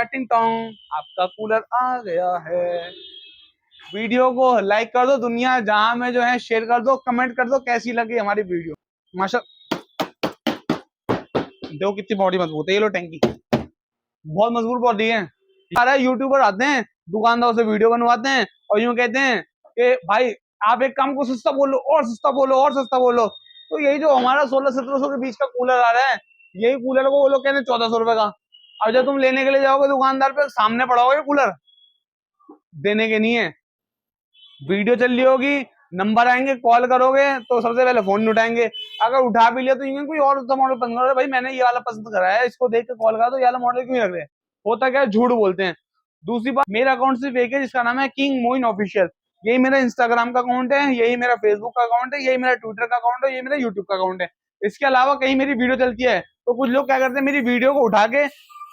टिंग टोंग, आपका कूलर आ गया है। वीडियो को लाइक कर दो, दुनिया जहां में जो है शेयर कर दो, कमेंट कर दो कैसी लगी हमारी वीडियो। माशा देखो कितनी बॉडी मजबूत है, ये लो टैंकी बहुत मजबूत बॉडी है। सारे यूट्यूबर आते हैं दुकानदारों से वीडियो बनवाते हैं और यूं कहते हैं कि भाई आप एक काम को सस्ता बोलो और सस्ता बोलो और सस्ता बोलो। तो यही जो हमारा 1600-1700 के बीच का कूलर आ रहा है, यही कूलर को वो लोग कहते हैं 1400 रुपए का। अब जब तुम लेने के लिए जाओगे दुकानदार पे, सामने पड़ा होगा कूलर, देने के नहीं है। वीडियो चल रही होगी, नंबर आएंगे, कॉल करोगे तो सबसे पहले फोन नहीं उठाएंगे। अगर उठा भी लिया तो यूं कोई और मॉडल पसंद करो, भाई मैंने ये वाला पसंद करा है, इसको देख के कॉल करा, तो ये वाला मॉडल क्यों रख रहे हैं। होता क्या है, झूठ बोलते हैं। दूसरी बात, मेरा अकाउंट सिर्फ एक है जिसका नाम है किंग मोइन ऑफिशियल। यही मेरा इंस्टाग्राम का अकाउंट है, यही मेरा फेसबुक का अकाउंट है, यही मेरा ट्विटर का अकाउंट है, यही मेरा यूट्यूब का अकाउंट है। इसके अलावा कहीं मेरी वीडियो चलती है तो कुछ लोग क्या करते हैं, मेरी वीडियो को उठा के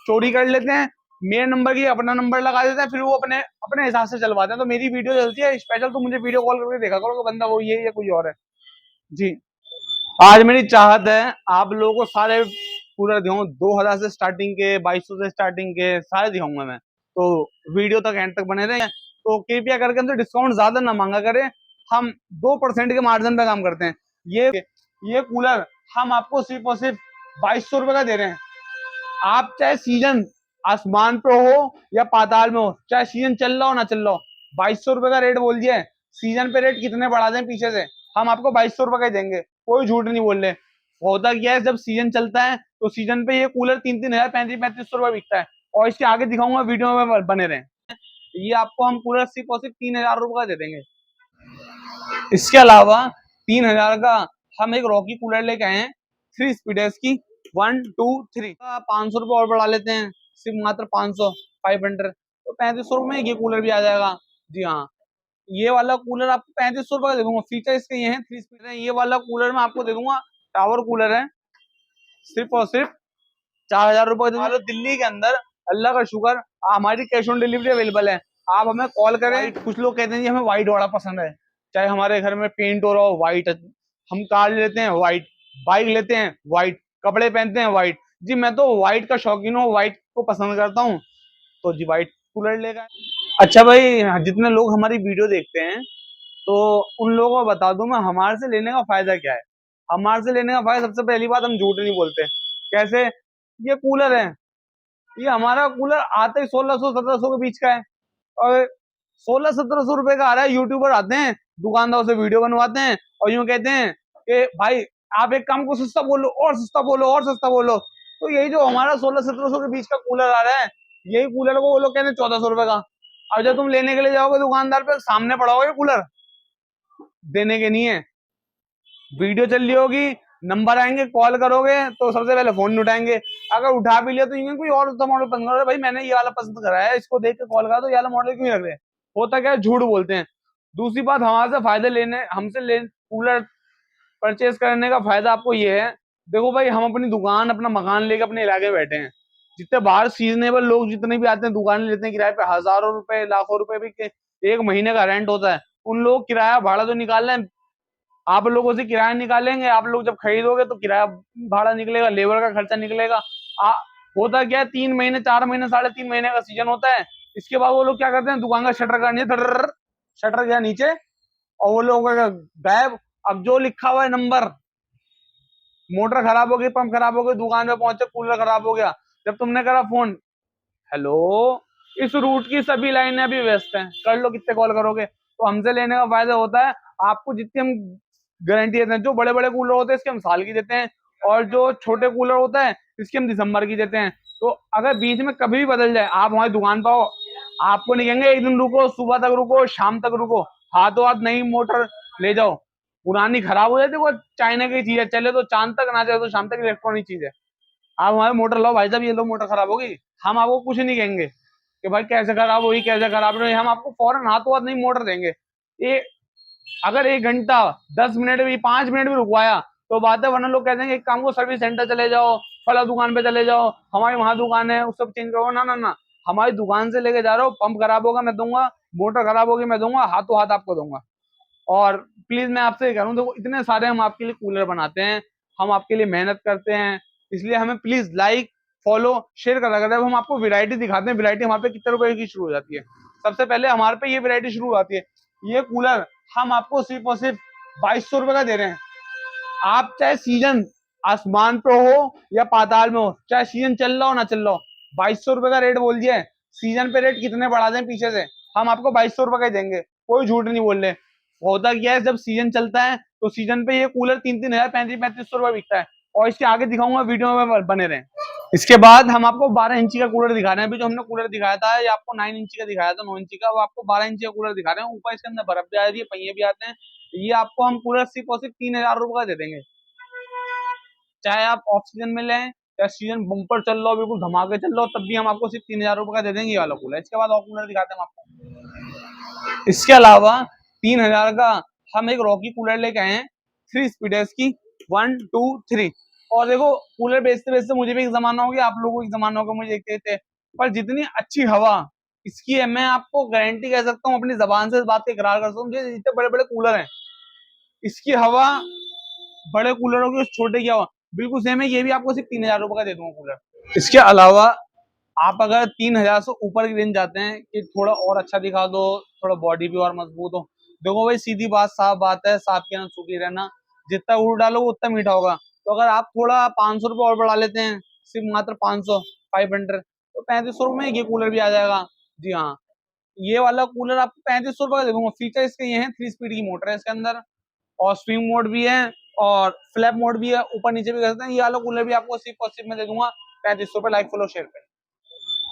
चोरी कर लेते हैं, मेरे नंबर की अपना नंबर लगा देते हैं, फिर वो अपने अपने हिसाब से चलवाते हैं। तो मेरी वीडियो चलती है स्पेशल, तो मुझे वीडियो कॉल करके देखा करो कि बंदा वो ये या कोई और है। जी, आज मेरी चाहत है आप लोगों को सारे पूरा दिखाऊं, 2000 से स्टार्टिंग के, 2200 से स्टार्टिंग के सारे दिखाऊंगा मैं। तो वीडियो तक एंड तक बने रहे। तो कृपया करके हमसे डिस्काउंट ज्यादा ना मांगा करें, हम 2% के मार्जिन पे काम करते हैं। ये कूलर हम आपको सिर्फ और सिर्फ 2200 रुपए का दे रहे हैं। आप चाहे सीजन आसमान पे हो या पाताल में हो, चाहे सीजन चल रहा हो ना चल रहा हो, 2200 रुपए का रेट बोल दिया है। सीजन पे रेट कितने बढ़ा दें पीछे से, हम आपको 2200 रुपए का ही देंगे, कोई झूठ नहीं बोल रहे। होता क्या है, जब सीजन चलता है तो सीजन पे ये कूलर 3-3 हजार, 3500 रुपए बिकता है। और इसके आगे दिखाऊंगा, वीडियो में बने रहे। ये आपको हम कूलर सिर्फ और सिर्फ 3000 रुपए का दे देंगे। इसके अलावा 3000 का हम एक रॉकी कूलर लेके आए हैं, 3 स्पीडर्स की, 1 2 3 का 500 रुपये और बढ़ा लेते हैं, सिर्फ मात्र 500, 500, तो 3500 रुपये में ये कूलर भी आ जाएगा। जी हाँ, ये वाला कूलर आपको 3500 रुपये का दे दूंगा। फीचर इसके ये हैं, 3 स्पीडर है। ये वाला कूलर मैं आपको दे दूंगा, टावर कूलर है, सिर्फ और सिर्फ 4000 रुपये दूंगा। दिल्ली के अंदर अल्लाह का शुक्र हमारी कैश ऑन डिलीवरी अवेलेबल है। आप हमें कॉल करें। कुछ लोग कहते हैं जी हमें व्हाइट वाला पसंद है, चाहे हमारे घर में पेंट हो रहा हो व्हाइट, हम कार लेते हैं व्हाइट, बाइक लेते हैं व्हाइट, कपड़े पहनते हैं व्हाइट। जी मैं तो व्हाइट का शौकीन हूँ, व्हाइट को पसंद करता हूँ, तो जी व्हाइट कूलर लेगा। अच्छा भाई, जितने लोग हमारी वीडियो देखते हैं तो उन लोगों को बता दूं मैं, हमारे से लेने का फायदा क्या है। हमारे से लेने का फायदा, सबसे पहली बात, हम झूठ नहीं बोलते। कैसे, ये कूलर है, ये हमारा कूलर आते ही 1600-1700 के बीच का है, और 1600-1700 रुपए का आ रहा है। यूट्यूबर आते हैं दुकानदारों से वीडियो बनवाते हैं और यूं कहते हैं कि भाई आप एक काम को सस्ता बोलो और सस्ता बोलो और सस्ता बोलो। तो यही जो हमारा 1600-1700 के बीच का कूलर आ रहा है, यही कूलर को वो लोग कहते हैं 1400 रुपए का। अब जब तुम लेने के लिए जाओगे दुकानदार पे, सामने पड़ा होगा ये कूलर, देने के नहीं है। वीडियो चल रही होगी, नंबर आएंगे, कॉल करोगे तो सबसे पहले फोन नहीं उठाएंगे। अगर उठा भी लिया तो यूं कोई और मॉडल पसंद करो, भाई मैंने ये वाला पसंद करा है, इसको देख के कॉल करा, तो ये वाला मॉडल क्यों रख रहे हैं। होता क्या है, झूठ बोलते हैं। दूसरी बात, हमारे से फायदे लेने, हमसे ले कूलर परचेज करने का फायदा आपको ये है, देखो भाई हम अपनी दुकान, अपना मकान लेके अपने इलाके में बैठे हैं। जितने बाहर सीजनेबल लोग जितने भी आते हैं, दुकान लेते हैं किराए पे, हजारों रुपए, लाखों रुपए भी एक महीने का रेंट होता है। उन लोग किराया भाड़ा तो निकाल रहे हैं, आप लोगों से किराया निकालेंगे। आप लोग जब खरीदोगे तो किराया भाड़ा निकलेगा, लेबर का खर्चा निकलेगा। आ, होता क्या है, 3 महीने, 4 महीने, 3.5 महीने का सीजन होता है। इसके बाद वो लोग क्या करते हैं, दुकान का शटर का नीचे, शटर गया नीचे और वो लोग गायब। अब जो लिखा हुआ है नंबर, मोटर खराब हो गई, पंप खराब हो गई, दुकान पे पहुंचे कूलर खराब हो गया, जब तुमने करा फोन, हेलो, इस रूट की सभी लाइनें अभी व्यस्त हैं, कर लो, कितने कॉल करोगे। तो हमसे लेने का फायदा होता है, आपको जितनी हम गारंटी देते हैं, जो बड़े बड़े कूलर होते हैं इसके हम साल की देते हैं, और जो छोटे कूलर होता है इसके हम दिसंबर की देते हैं। तो अगर बीच में कभी भी बदल जाए, आप हमारी दुकान पर आओ, आपको नहीं कहेंगे एक दिन रुको, सुबह तक रुको, शाम तक रुको, हाथों हाथ नई मोटर ले जाओ। पुरानी खराब हो जाती है, वो चाइना की चीज है, चले तो चांद तक, ना चले तो शाम तक, इलेक्ट्रॉनिक चीज है। आप हमारे मोटर लाओ भाई साहब, ये लो मोटर खराब होगी, हम आपको कुछ नहीं कहेंगे कि भाई कैसे खराब हुई, कैसे खराब नहीं, हम आपको फौरन हाथों हाथ नहीं मोटर देंगे। ये अगर 1 घंटा, 10 मिनट भी, 5 मिनट भी रुकवाया तो बात है, वरना लोग कहते हैं एक काम को सर्विस सेंटर चले जाओ, फला दुकान पे चले जाओ, हमारी वहां दुकान है, उस सब चेंज करो। ना ना ना, हमारी दुकान से लेके जा रहा हूँ, पंप खराब होगा मैं दूंगा, मोटर खराब होगी मैं दूंगा, हाथों हाथ आपको दूंगा। और प्लीज मैं आपसे कह रहा हूँ, देखो इतने सारे हम आपके लिए कूलर बनाते हैं, हम आपके लिए मेहनत करते हैं, इसलिए हमें प्लीज लाइक, फॉलो शेयर करा करें। अब हम आपको वैरायटी दिखाते हैं, वैरायटी हमारे पे कितने रुपए की शुरू हो जाती है। सबसे पहले हमारे पे ये वैरायटी शुरू होती है, ये कूलर हम आपको सिर्फ और सिर्फ 2200 रुपए का दे रहे हैं। आप चाहे सीजन आसमान पे हो या पाताल में हो, चाहे सीजन चल रहा हो ना चल रहा हो, 2200 रुपए का रेट बोल दिया है। सीजन पे रेट कितने बढ़ा दें पीछे से, हम आपको 2200 रुपए का ही देंगे, कोई झूठ नहीं बोल रहे। होता क्या है, जब सीजन चलता है तो सीजन पे ये कूलर 3-3 हजार 35-3500 रुपए बिकता है। और इसके आगे दिखाऊंगा, वीडियो में बने रहे। इसके बाद हम आपको 12 इंची का कूलर दिखा रहे हैं। अभी जो हमने कूलर दिखाया था, ये आपको 9 इंची का दिखाया था, 9 इंची का, वो आपको 12 इंची का कूलर दिखा रहे हैं। ऊपर इसके अंदर बर्फ भी आ रही है, पहिए भी आते हैं। ये आपको हम कूलर सिर्फ और सिर्फ 3000 रुपए का दे देंगे। चाहे आप ऑफ सीजन में लें, चाहे सीजन बम्पर चल रहा हो, बिल्कुल धमाके चल रहा हो, तब भी हम आपको सिर्फ 3000 रुपए का दे देंगे ये वाला कूलर। इसके बाद और कूलर दिखाते हैं हम आपको। इसके अलावा 3000 का हम एक रॉकी कूलर लेके आए हैं, 3 स्पीड है इसकी, 1 2 3। और देखो, कूलर बेचते बेचते मुझे भी एक जमाना हो गया, आप लोगों को एक जमाना होगा मुझे देखते थे, पर जितनी अच्छी हवा इसकी है, मैं आपको गारंटी कह सकता हूँ, अपनी जबान से इस बात का इकरार कर सकता हूँ, जितने बड़े बड़े कूलर हैं, इसकी हवा बड़े कूलरों की उस छोटे की हवा बिल्कुल सेम है। ये भी आपको सिर्फ 3000 रुपए का दे दूंगा कूलर। इसके अलावा आप अगर 3000 से ऊपर की रेंज जाते हैं कि थोड़ा और अच्छा दिखा दो, थोड़ा बॉडी भी और मजबूत हो, देखो भाई सीधी बात, साफ बात है, साफ के ना सूखी रहना, जितना गुड़ डालोगे उतना मीठा होगा। तो अगर आप थोड़ा 500 रुपये और बढ़ा लेते हैं, सिर्फ मात्र 500 500, तो 3500 में ये कूलर भी आ जाएगा। जी हाँ, ये वाला कूलर आपको 3500 रुपये का दे दूंगा। फीचर इसके ये हैं, 3 स्पीड की मोटर है इसके अंदर, और स्विंग मोड भी है, और फ्लैप मोड भी है, ऊपर नीचे भी कर सकते हैं। ये वाला कूलर भी आपको सिर्फ और सिर्फ मैं दे दूंगा 3500 रुपये, लाइक फॉलो शेयर पे।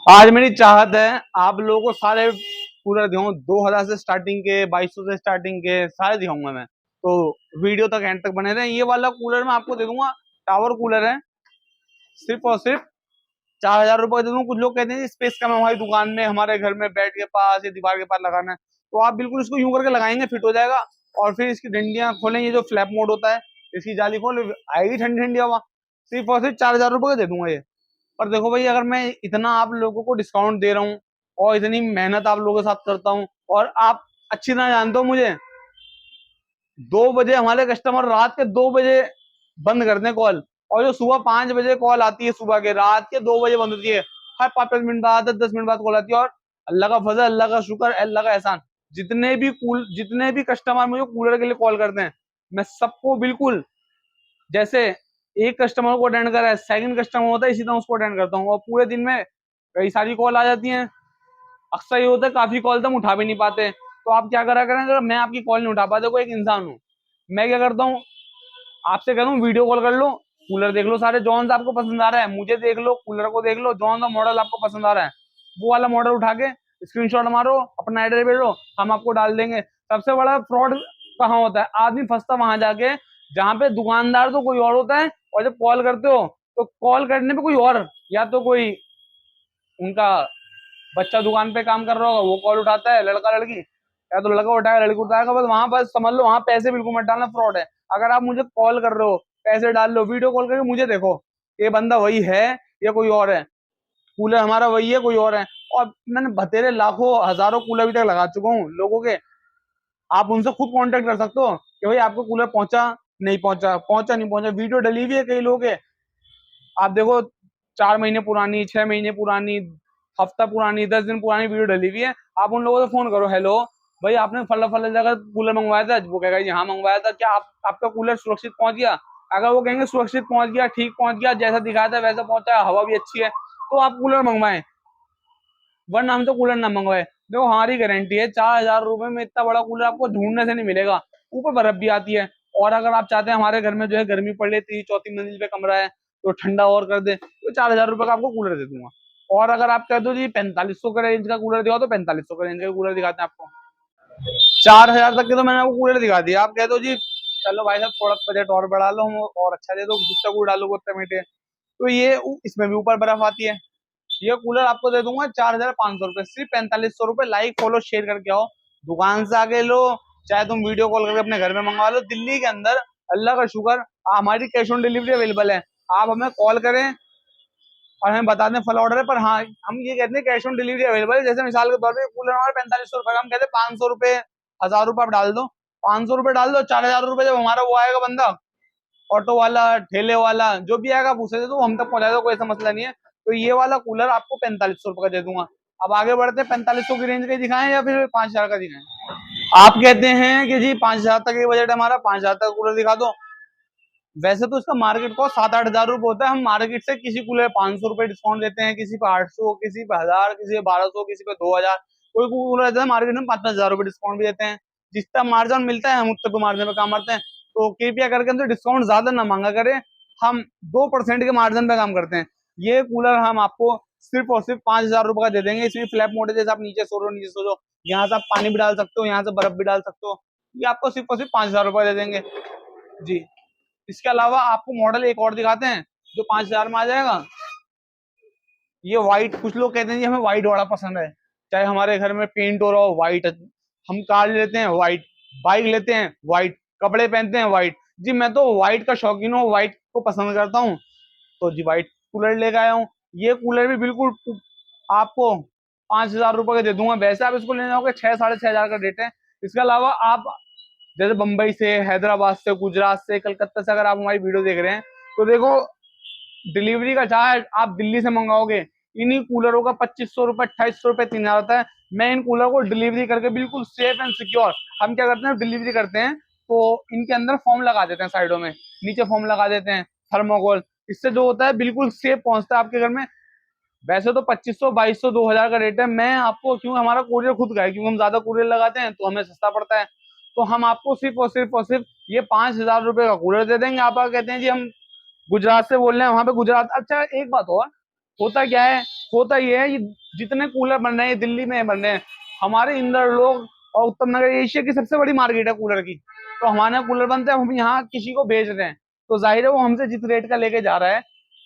आज मेरी चाहत है आप लोगों को सारे कूलर दिखाऊं, 2000 से स्टार्टिंग के, 2200 से स्टार्टिंग के, सारे दिखाऊंगा मैं। तो वीडियो तक एंड तक बने रहे। ये वाला कूलर मैं आपको दे दूंगा, टावर कूलर है, सिर्फ और सिर्फ 4000 रुपये दे दूंगा। कुछ लोग कहते हैं स्पेस कम है हमारी दुकान में, हमारे घर में बेड के पास या दीवार के पास लगाना है, तो आप बिल्कुल इसको यूं करके लगाएंगे, फिट हो जाएगा। और फिर इसकी डंडियां खोलेंगे, जो फ्लैप मोड होता है, इसकी जाली खोल, आएगी ठंडी ठंडी हवा। सिर्फ और सिर्फ 4000 रुपये का दे दूंगा ये। पर देखो भाई, अगर मैं इतना आप लोगों को डिस्काउंट दे रहा हूँ और इतनी मेहनत आप लोगों के साथ करता हूँ, और आप अच्छी तरह जानते हो मुझे, 2 बजे हमारे कस्टमर रात के 2 बजे बंद करते हैं कॉल, और जो सुबह 5 बजे कॉल आती है, सुबह के रात के 2 बजे बंद होती है, हर 5-5 मिनट बाद, 10-10 मिनट बाद कॉल आती है। और अल्लाह का फजल, अल्लाह का शुक्र, अल्लाह का एहसान, जितने भी कस्टमर मुझे कूलर के लिए कॉल करते हैं, मैं सबको बिल्कुल, जैसे एक कस्टमर को अटेंड करा है, सेकंड कस्टमर होता है, इसी तरह उसको अटेंड करता हूँ। और पूरे दिन में कई सारी कॉल आ जाती हैं, अक्सर ये होता है काफी कॉल तो हम उठा भी नहीं पाते। तो आप क्या करा करें, अगर मैं आपकी कॉल नहीं उठा पाते, कोई एक इंसान हूँ, मैं क्या करता हूँ, आपसे कहता हूँ वीडियो कॉल कर लो, कूलर देख लो सारे, जौन सा आपको पसंद आ रहा है मुझे देख लो, कूलर को देख लो, जौन सा मॉडल आपको पसंद आ रहा है वो वाला मॉडल उठा के स्क्रीनशॉट मारो, अपना एड्रेस भेजो, हम आपको डाल देंगे। सबसे बड़ा फ्रॉड कहाँ होता है, आदमी फंसता वहां जाके जहाँ पे दुकानदार तो कोई और होता है, और जब कॉल करते हो तो कॉल करने पे कोई और, या तो कोई उनका बच्चा दुकान पे काम कर रहा होगा, वो कॉल उठाता है, लड़का लड़की, या तो लड़का उठाएगा लड़की उठाएगा, बस वहां पर समझ लो वहां पैसे बिल्कुल मत डालना, फ्रॉड है। अगर आप मुझे कॉल कर रहे हो, पैसे डाल लो, वीडियो कॉल करके मुझे देखो, ये बंदा वही है या कोई और है, कूलर हमारा वही है कोई और है। और मैंने बतेरे लाखों हजारों कूलर अभी तक लगा चुका हूँ लोगों के, आप उनसे खुद कांटेक्ट कर सकते हो कि भाई आपको कूलर पहुंचा नहीं पहुंचा, पहुंचा नहीं पहुंचा, वीडियो डली हुई है कई लोग के, आप देखो 4 महीने पुरानी, 6 महीने पुरानी, हफ्ता पुरानी, 10 दिन पुरानी वीडियो डली हुई है। आप उन लोगों से फोन करो, हेलो भाई आपने फला फला जगह कूलर मंगवाया था, वो कहेगा यहाँ मंगवाया था, क्या आपका कूलर सुरक्षित पहुंच गया? अगर वो कहेंगे सुरक्षित पहुंच गया, ठीक पहुंच गया, जैसा दिखाया था वैसा पहुंचा, हवा भी अच्छी है, तो आप कूलर मंगवाएं, वरना हम तो कूलर ना मंगवाए। देखो हमारी गारंटी है, 4000 रुपए में इतना बड़ा कूलर आपको ढूंढने से नहीं मिलेगा, ऊपर बर्फ भी आती है। और अगर आप चाहते हैं हमारे घर में जो है गर्मी पड़ रही है, 3-4 मंजिल पे कमरा है, तो ठंडा और कर दे, तो 4000 रुपए का आपको कूलर दे दूंगा। और अगर आप कह दो जी 4500 का रेंज का कूलर दिखाओ, तो 4500 का रेंज का कूलर दिखाते हैं आपको। 4000 तक के तो मैंने आपको कूलर दिखा दिया, आप कह दो जी चलो भाई साहब थोड़ा बजट और बढ़ा लो, हम और अच्छा दे दो, जितना कूलर डालोगे उतना मीठे, तो ये इसमें भी ऊपर बर्फ आती है। ये कूलर आपको दे दूंगा 4500 रुपए, सिर्फ 4500 रुपए, लाइक फॉलो शेयर करके आओ, दुकान से आके लो, चाहे तुम वीडियो कॉल करके अपने घर में मंगवा लो, दिल्ली के अंदर, अल्लाह का शुक्र हमारी कैश ऑन डिलीवरी अवेलेबल है। आप हमें कॉल करें और हमें बता दें फल ऑर्डर है, पर हाँ हम ये कहते हैं कैश ऑन डिलीवरी अवेलेबल है। जैसे मिसाल के तौर पर कूलर हमारे 4500 रुपए, हम कहते हैं 500 रुपए, 1000 रुपए आप डाल दो, 500 रुपए डाल दो, 4000 रुपए जब हमारा वो आएगा बंदा, ऑटो वाला, ठेले वाला, जो भी आएगा आप उसे दे दो, हम तक पहुंचा दो, कोई ऐसा मसला नहीं है। तो ये वाला कूलर आपको 4500 रुपए का दे दूंगा। अब आगे बढ़ते हैं, 4500 की रेंज का दिखाएं या फिर 5000 का दिखाएं। आप कहते हैं कि जी 5000 तक ये बजट है हमारा, 5000 तक कूलर दिखा दो। वैसे तो इसका मार्केट कॉस्ट 7-8 हजार रुपए होता है। हम मार्केट से किसी कूलर 500 रुपए डिस्काउंट देते हैं, किसी पे 800, किसी पे 1000, किसी पे 1200, किसी पे 2000। कोई कूलर रहता है मार्केट में 5-5 हजार रुपए डिस्काउंट भी देते हैं। जितना मार्जिन मिलता है हम उतने पे मार्जिन पे काम करते हैं। तो कृपया करके हमसे डिस्काउंट ज्यादा ना मांगा करें, हम 2% के मार्जिन पे काम करते हैं। ये कूलर हम आपको सिर्फ और सिर्फ 5000 रुपए का दे देंगे। इसमें फ्लैप मोड है, जैसे आप नीचे सो रहे हो, नीचे सो जाओ, यहाँ से आप पानी भी डाल सकते हो, यहाँ से बर्फ भी डाल सकते हो। ये आपको सिर्फ और सिर्फ 5000 रुपए दे देंगे जी। इसके अलावा आपको मॉडल एक और दिखाते हैं जो 5000 में आ जाएगा। ये व्हाइट, कुछ लोग कहते हैं जी हमें व्हाइट वाला पसंद है, चाहे हमारे घर में पेंट हो रहा हो व्हाइट, हम कार लेते हैं व्हाइट, बाइक लेते हैं व्हाइट, कपड़े पहनते हैं व्हाइट। जी मैं तो व्हाइट का शौकीन हूँ, व्हाइट को पसंद करता हूँ, तो जी व्हाइट कूलर लेकर आया हूँ। ये कूलर भी बिल्कुल आपको 5000 रुपए का दे दूंगा। वैसे आप इसको लेने जाओगे 6-6.5 हजार का रेट है। इसके अलावा आप जैसे बंबई से, हैदराबाद से, गुजरात से, कलकत्ता से अगर आप हमारी वीडियो देख रहे हैं तो देखो, डिलीवरी का चार्ज आप दिल्ली से मंगाओगे, इन्हीं कूलरों का 2500 रुपए, 2800 रुपए, 3000 होता है। मैं इन कूलर को डिलीवरी करके बिल्कुल सेफ एंड सिक्योर, हम क्या करते हैं डिलीवरी करते हैं तो इनके अंदर फॉर्म लगा देते हैं, साइडों में नीचे फॉर्म लगा देते हैं थर्मोकोल। इससे जो होता है बिल्कुल सेफ पहुंचता है आपके घर में। वैसे तो 2500, 2200, 2000 का रेट है। मैं आपको, क्योंकि हमारा कुरियर खुद का है, क्योंकि हम ज्यादा कुरियर लगाते हैं तो हमें सस्ता पड़ता है, तो हम आपको सिर्फ और सिर्फ और सिर्फ ये 5000 रुपए का कूलर दे देंगे। आप कहते हैं जी हम गुजरात से बोल रहे हैं, वहां पे गुजरात। अच्छा एक बात और, होता क्या है, होता ये है, ये जितने कूलर बन रहे हैं दिल्ली में बन रहे हैं, हमारे इंदौर लोग और उत्तम नगर एशिया की सबसे बड़ी मार्केट है कूलर की, तो हमारे यहाँ कूलर बनते हैं, हम यहाँ किसी को भेज रहे हैं, तो जाहिर है वो हमसे जिस रेट का लेके जा रहा है,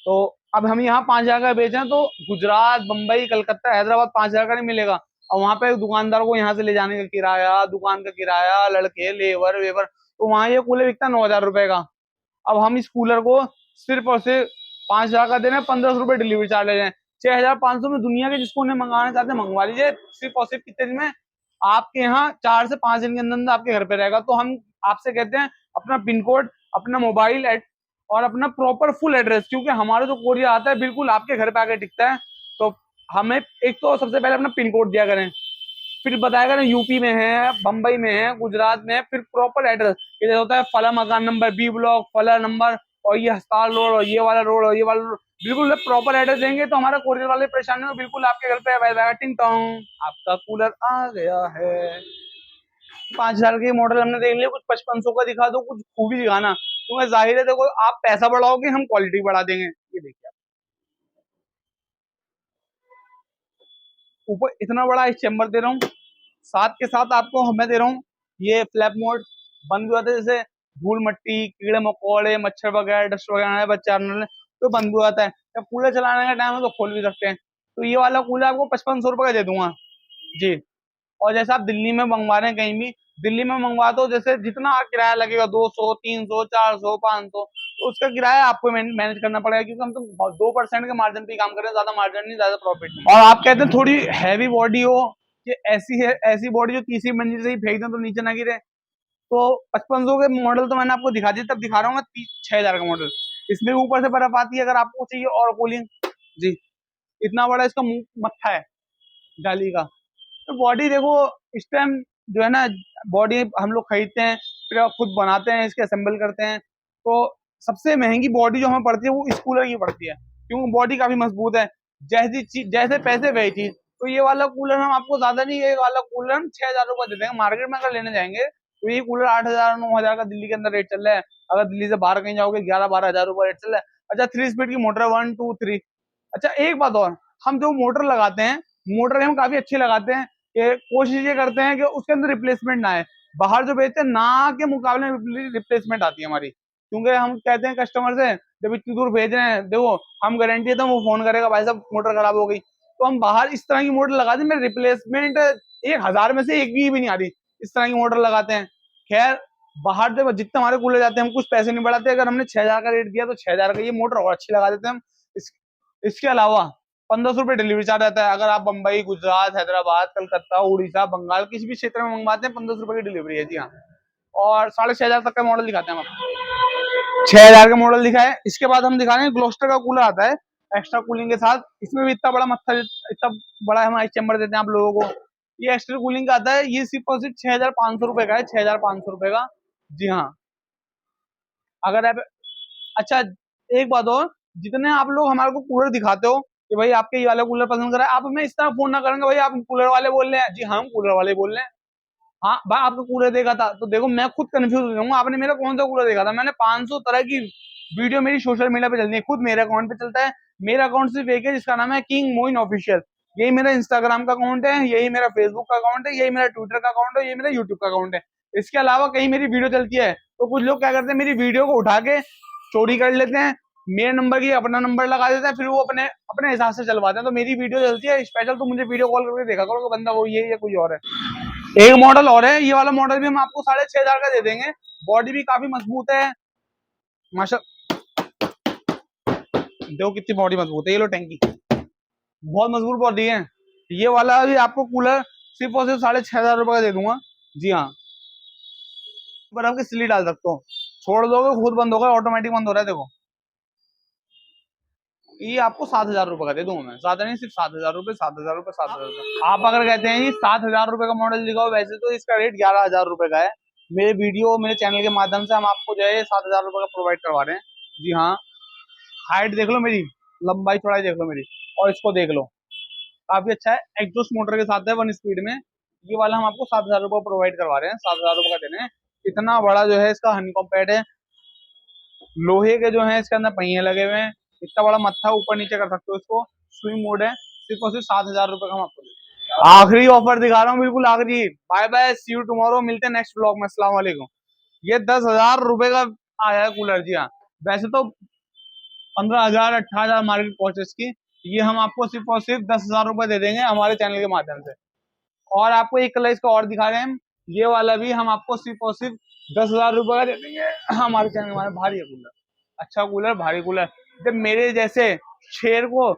तो अब हम यहाँ 5000 का बेच रहे हैं, तो गुजरात, बम्बई, कलकत्ता, हैदराबाद 5000 का नहीं मिलेगा। और वहां पे दुकानदार को यहाँ से ले जाने का किराया, दुकान का किराया, लड़के, लेबर वेबर, तो वहां ये कूलर बिकता है 9000 रुपए का। अब हम इस कूलर को सिर्फ और सिर्फ 5000 का दे रहे हैं, 1500 रुपए डिलीवरी चार्ज ले रहे हैं। 6500 में दुनिया के जिसको उन्हें मंगाना चाहते हैं मंगवा लीजिए, सिर्फ और सिर्फ कितने दिन में आपके यहाँ 4 से 5 दिन के अंदर अंदर आपके घर पे रहेगा। तो हम आपसे कहते हैं अपना पिन कोड, अपना मोबाइल और अपना प्रॉपर फुल एड्रेस, क्योंकि हमारा जो कोरियर आता है बिल्कुल आपके घर पे आके टिकता है। तो हमें एक तो सबसे पहले अपना पिन कोड दिया करें, फिर बताया करें यूपी में है, बम्बई में है, गुजरात में है, फिर प्रॉपर एड्रेस, ये होता है फला मकान नंबर, बी ब्लॉक, फला नंबर, और ये अस्पताल रोड, और ये वाला रोड, और ये वाला रोड, बिल्कुल प्रॉपर एड्रेस देंगे तो हमारा कोरियर वाले परेशानी में बिल्कुल आपके घर पे आएगा, टिंग टोंग आपका कूलर आ गया है। 5000 के मॉडल हमने देख लिया, कुछ 5500 का दिखा दो, कुछ खूबी दिखाना, क्योंकि जाहिर है देखो आप पैसा बढ़ाओगे हम क्वालिटी बढ़ा देंगे। ये देखिए ऊपर इतना बड़ा इस चैम्बर दे रहा हूँ, साथ के साथ आपको मैं दे रहा हूँ ये फ्लैप मोड, बंद भी होता है, जैसे धूल मट्टी, कीड़े मकोड़े, मच्छर वगैरह, डस्ट वगैरह बच्चा तो बंद भी होता है। जब कूलर चलाने का टाइम है तो खोल भी सकते हैं। तो ये वाला कूलर आपको 5500 रुपए का दे दूंगा जी। और जैसे आप दिल्ली में मंगवा रहे हैं कहीं भी, दिल्ली में मंगवा दो, जैसे जितना किराया लगेगा 200, 300, 400, 500, तो उसका किराया आपको मैनेज करना पड़ेगा, क्योंकि हम तो 2% के मार्जिन पे काम कर रहे हैं, ज्यादा मार्जिन नहीं, ज्यादा प्रॉफिट नहीं। और आप कहते हैं थोड़ी हैवी बॉडी हो, कि ऐसी है, ऐसी बॉडी जो तीसरी मंजिल से ही फेंक दें तो नीचे ना गिरे, तो 5500 के मॉडल तो मैंने आपको दिखा दिया, तब दिखा रहा हूँ मैं 6000 का मॉडल। इसमें ऊपर से बर्फ आती है, अगर आपको चाहिए और कूलिंग जी। इतना बड़ा इसका मुंह मत्था है जाली का। तो बॉडी देखो, इस टाइम जो है ना, बॉडी हम लोग खरीदते हैं, फिर खुद बनाते हैं, इसके असेंबल करते हैं, तो सबसे महंगी बॉडी जो हमें पड़ती है वो इस कूलर की पड़ती है, क्योंकि बॉडी काफी मजबूत है। जैसी चीज जैसे पैसे वही चीज। तो ये वाला कूलर हम आपको ज्यादा नहीं, ये वाला कूलर हम 6000 रुपये दे देंगे। मार्केट में अगर लेने जाएंगे तो ये कूलर 8000, 9000 का दिल्ली के अंदर रेट चल रहा है। अगर दिल्ली से बाहर कहीं जाओगे 11-12 हजार रुपये रेट चल रहा है। अच्छा 3 स्पीड की मोटर है, 1 2 3। अच्छा एक बात और, हम जो मोटर लगाते हैं, मोटर हम काफी अच्छी लगाते हैं, कि कोशिश ये करते हैं कि उसके अंदर रिप्लेसमेंट ना आए। बाहर जो बेचते हैं ना के मुकाबले में रिप्लेसमेंट आती है हमारी, क्योंकि हम कहते हैं कस्टमर से जब इतनी दूर भेज रहे हैं, देखो हम गारंटी है तो वो फोन करेगा भाई साहब मोटर खराब हो गई, तो हम बाहर इस तरह की मोटर लगा दें, मेरे रिप्लेसमेंट 1000 में से एक भी नहीं आ रही, इस तरह की मोटर लगाते हैं। खैर बाहर जब जितने हमारे कूलर जाते हैं हम कुछ पैसे नहीं बढ़ाते, अगर हमने 6000 का रेट दिया तो 6000 का ये मोटर और अच्छी लगा देते हैं हम। इसके अलावा 1500 रुपये डिलीवरी चार्ज आता है। अगर आप बम्बई, गुजरात, हैदराबाद, कलकत्ता, उड़ीसा, बंगाल किसी भी क्षेत्र में मंगवाते हैं 1500 रुपये की डिलीवरी है जी हाँ। और 6500 तक का मॉडल दिखाते हैं हम आपको। 6000 का मॉडल दिखाए, इसके बाद हम दिखा रहे हैं ग्लोस्टर का कूलर आता है, एक्स्ट्रा कूलिंग के साथ। इसमें भी इतना बड़ा मत्था, इतना बड़ा हम आइस चैम्बर देते हैं आप लोगों को। ये एक्स्ट्रा कूलिंग का आता है, ये सिर्फ और सिर्फ 6,500 रुपए का है, 6,500 रुपए का। जी हाँ। अगर आप, अच्छा एक बात और, जितने आप लोग हमारे को कूलर दिखाते हो कि भाई आपके ये वाला कूलर पसंद करा, आप हमें इस तरह फोन ना करेंगे भाई आप कूलर वाले बोल रहे हैं। जी हाँ, हम कूलर वाले बोल रहे हैं। हाँ भाई, आपका कूलर देखा था तो देखो मैं खुद कंफ्यूज हो जाऊंगा, आपने मेरा कौन सा कूलर देखा था। मैंने 500 तरह की वीडियो मेरी सोशल मीडिया पे चलती है, खुद मेरे अकाउंट पे चलता है। मेरा अकाउंट सिर्फ एक है जिसका नाम है किंग मोइन ऑफिशियल। यही मेरा इंस्टाग्राम का अकाउंट है, यही मेरा फेसबुक का अकाउंट है, यही मेरा ट्विटर का अकाउंट है, यही मेरा यूट्यूब का अकाउंट है। इसके अलावा कहीं मेरी वीडियो चलती है तो कुछ लोग क्या करते हैं, मेरी वीडियो को उठा के चोरी कर लेते हैं, मेरे नंबर की अपना नंबर लगा देते हैं, फिर वो अपने अपने हिसाब से चलवाते हैं। तो मेरी वीडियो चलती है स्पेशल, तो मुझे वीडियो कॉल करके देखा करो कि बंदा वो ये या कोई और है। एक मॉडल और है, ये वाला मॉडल भी हम आपको 6,500 का दे देंगे। बॉडी भी काफी मजबूत है माशा, देखो कितनी बॉडी मजबूत है। ये लो टैंकी, बहुत मजबूत बॉडी है। ये वाला भी आपको कूलर सिर्फ और सिर्फ 6,500 रुपए का दे दूंगा। जी हाँ, पर आपके सिली डाल सकते हो, छोड़ दोगे खुद बंद होगा, ऑटोमेटिक बंद हो रहा है देखो। ये आपको 7,000 रुपए का दे दूंगा मैं, ज्यादा नहीं, सिर्फ 7,000 रुपए, 7,000 रुपए, 7,000 रुपए। आप अगर कहते हैं कि 7,000 रुपए का मॉडल दिखाओ, वैसे तो इसका रेट 11,000 रुपए का है। मेरे वीडियो, मेरे चैनल के माध्यम से हम आपको जो है 7,000 रुपए का प्रोवाइड करवा रहे हैं। जी हाँ, हाइट देख लो मेरी, लंबाई चौड़ाई देख लो मेरी, और इसको देख लो, काफी अच्छा है। एग्जॉस्ट मोटर के साथ है 1 स्पीड में। ये वाला हम आपको 7,000 रुपए प्रोवाइड करवा रहे हैं, 7,000 रुपए का देने हैं। इतना बड़ा जो है इसका हनीकॉम पैड है, लोहे के जो है इसके अंदर पहिए लगे हुए हैं। इतना बड़ा मत्था, ऊपर नीचे कर सकते हो इसको, स्विंग मोड है। सिर्फ और सिर्फ 7,000 रुपए का हम आपको देंगे। आखिरी ऑफर दिखा रहा हूँ, बिल्कुल आखिरी। Bye bye, see you tomorrow, मिलते हैं नेक्स्ट ब्लॉग में। अस्सलाम वालेकुम। ये 10,000 रुपए का आया है कूलर। जी हाँ, वैसे तो 15,000 18,000 मार्केट कॉस्ट इसकी। ये हम आपको सिर्फ और सिर्फ 10,000 रुपए दे देंगे हमारे चैनल के माध्यम से। और आपको एक कलर इसका और दिखा रहे हैं हम, ये वाला भी हम आपको सिर्फ और सिर्फ 10,000 रुपए का दे देंगे हमारे चैनल में। भारी है कूलर, अच्छा कूलर, भारी कूलर। जब मेरे जैसे शेर को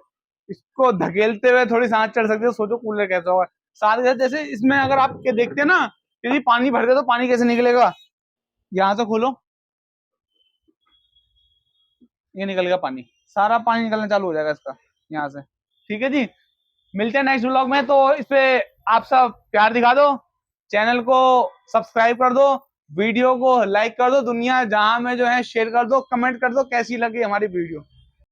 इसको धकेलते हुए थोड़ी सांस चढ़ सकती है, सोचो कूलर कैसा होगा। साथ ही साथ जैसे इसमें अगर आप देखते हैं ना, यदि पानी भर दे तो पानी कैसे निकलेगा, यहाँ से खोलो, ये निकल गया पानी, सारा पानी निकलना चालू हो जाएगा इसका यहाँ से। ठीक है जी, मिलते हैं नेक्स्ट व्लॉग में। तो इस पे आप सब प्यार दिखा दो, चैनल को सब्सक्राइब कर दो, वीडियो को लाइक कर दो, दुनिया जहां में जो है शेयर कर दो, कमेंट कर दो कैसी लगी हमारी वीडियो।